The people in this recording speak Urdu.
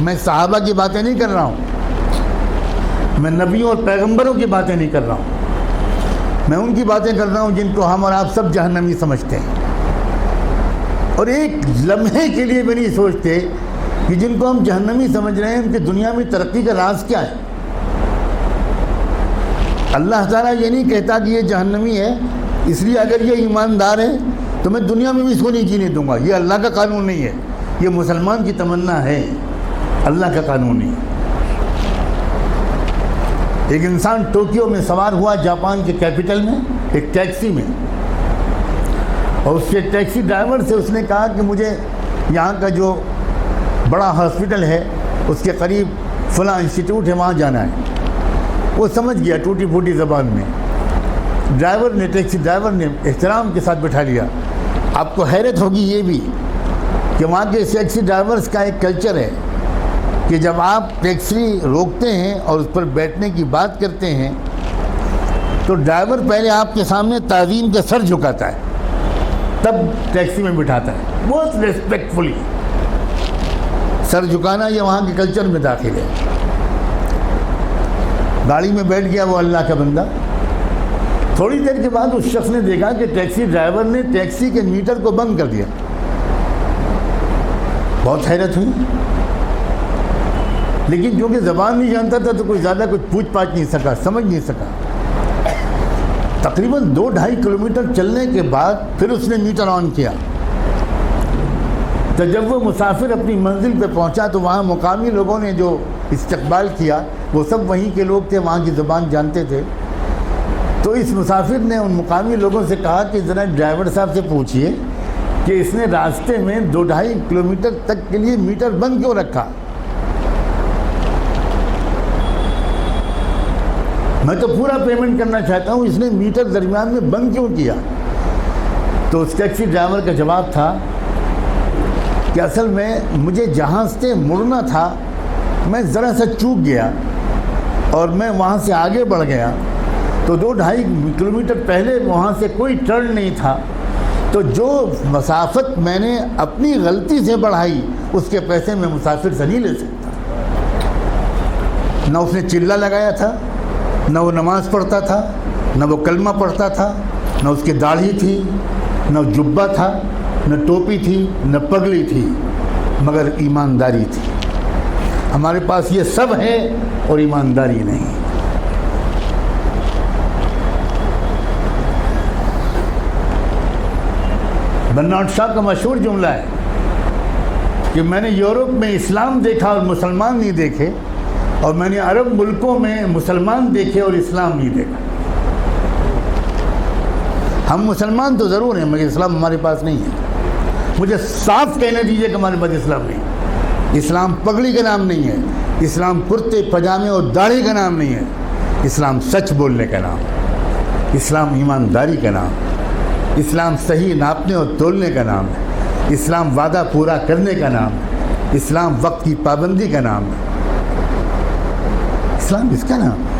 میں صحابہ کی باتیں نہیں کر رہا ہوں، میں نبیوں اور پیغمبروں کی باتیں نہیں کر رہا ہوں، میں ان کی باتیں کر رہا ہوں جن کو ہم اور آپ سب جہنمی سمجھتے ہیں، اور ایک لمحے کے لیے بھی نہیں سوچتے کہ جن کو ہم جہنمی سمجھ رہے ہیں ان کی دنیا میں ترقی کا راز کیا ہے۔ اللہ تعالیٰ یہ نہیں کہتا کہ یہ جہنمی ہے اس لیے اگر یہ ایماندار ہے تو میں دنیا میں بھی اس کو نہیں جینے دوں گا، یہ اللہ کا قانون نہیں ہے، یہ مسلمان کی تمنا ہے، اللہ کا قانون نہیں ہے۔ ایک انسان ٹوکیو میں سوار ہوا جاپان کے کیپٹل میں ایک ٹیکسی میں، اور اس کے ٹیکسی ڈرائیور سے اس نے کہا کہ مجھے یہاں کا جو بڑا ہاسپٹل ہے اس کے قریب فلاں انسٹیٹیوٹ ہے وہاں جانا ہے۔ وہ سمجھ گیا ٹوٹی پھوٹی زبان میں، ٹیکسی ڈرائیور نے احترام کے ساتھ بٹھا لیا۔ آپ کو حیرت ہوگی یہ بھی کہ وہاں کے ٹیکسی ڈرائیورز کا ایک کلچر ہے کہ جب آپ ٹیکسی روکتے ہیں اور اس پر بیٹھنے کی بات کرتے ہیں تو ڈرائیور پہلے آپ کے سامنے تعظیم کا سر جھکاتا ہے، تب ٹیکسی میں بٹھاتا ہے، بہت ریسپیکٹفلی سر جھکانا یہ وہاں کے کلچر میں داخل ہے۔ گاڑی میں بیٹھ گیا وہ اللہ کا بندہ، تھوڑی دیر کے بعد اس شخص نے دیکھا کہ ٹیکسی ڈرائیور نے ٹیکسی کے میٹر کو بند کر دیا۔ بہت حیرت ہوئی، لیکن چونکہ زبان نہیں جانتا تھا تو کوئی زیادہ کچھ پوچھ پاچھ نہیں سکا، سمجھ نہیں سکا۔ تقریباً 2-2.5 کلومیٹر چلنے کے بعد پھر اس نے میٹر آن کیا، تو جب وہ مسافر اپنی منزل پہ پہنچا تو وہاں مقامی لوگوں نے جو استقبال کیا وہ سب وہیں کے لوگ تھے، وہاں کی زبان جانتے تھے۔ تو اس مسافر نے ان مقامی لوگوں سے کہا کہ ذرا ڈرائیور صاحب سے پوچھئے کہ اس نے راستے میں 2-2.5 کلومیٹر تک کے لیے میٹر بند کیوں رکھا؟ میں تو پورا پیمنٹ کرنا چاہتا ہوں، اس نے میٹر درمیان میں بند کیوں کیا؟ تو اس ٹیکسی ڈرائیور کا جواب تھا کہ اصل میں مجھے جہاں سے مڑنا تھا میں ذرا سا چوک گیا اور میں وہاں سے آگے بڑھ گیا، تو 2-2.5 کلومیٹر پہلے وہاں سے کوئی ٹرن نہیں تھا، تو جو مسافت میں نے اپنی غلطی سے بڑھائی اس کے پیسے میں مسافر سے نہیں لے سکتا۔ نہ اس نے چلہ لگایا تھا، نہ وہ نماز پڑھتا تھا، نہ وہ کلمہ پڑھتا تھا، نہ اس کی داڑھی تھی، نہ جبہ تھا، نہ ٹوپی تھی، نہ پگڑی تھی، مگر ایمانداری تھی۔ ہمارے پاس یہ سب ہے اور ایمانداری نہیں۔ برنارڈ شاہ کا مشہور جملہ ہے کہ میں نے یورپ میں اسلام دیکھا اور مسلمان نہیں دیکھے، اور میں نے عرب ملکوں میں مسلمان دیکھے اور اسلام نہیں دیکھا۔ ہم مسلمان تو ضرور ہیں مگر اسلام ہمارے پاس نہیں ہے۔ مجھے صاف کہنے دیجئے کہ ہمارے پاس اسلام نہیں ہے۔ اسلام پگڑی کا نام نہیں ہے، اسلام کرتے پجامے اور داڑھی کا نام نہیں ہے، اسلام سچ بولنے کا نام، اسلام ایمانداری کا نام، اسلام صحیح ناپنے اور تولنے کا نام ہے، اسلام وعدہ پورا کرنے کا نام ہے، اسلام وقت کی پابندی کا نام ہے، اسلام اس کا نام ہے۔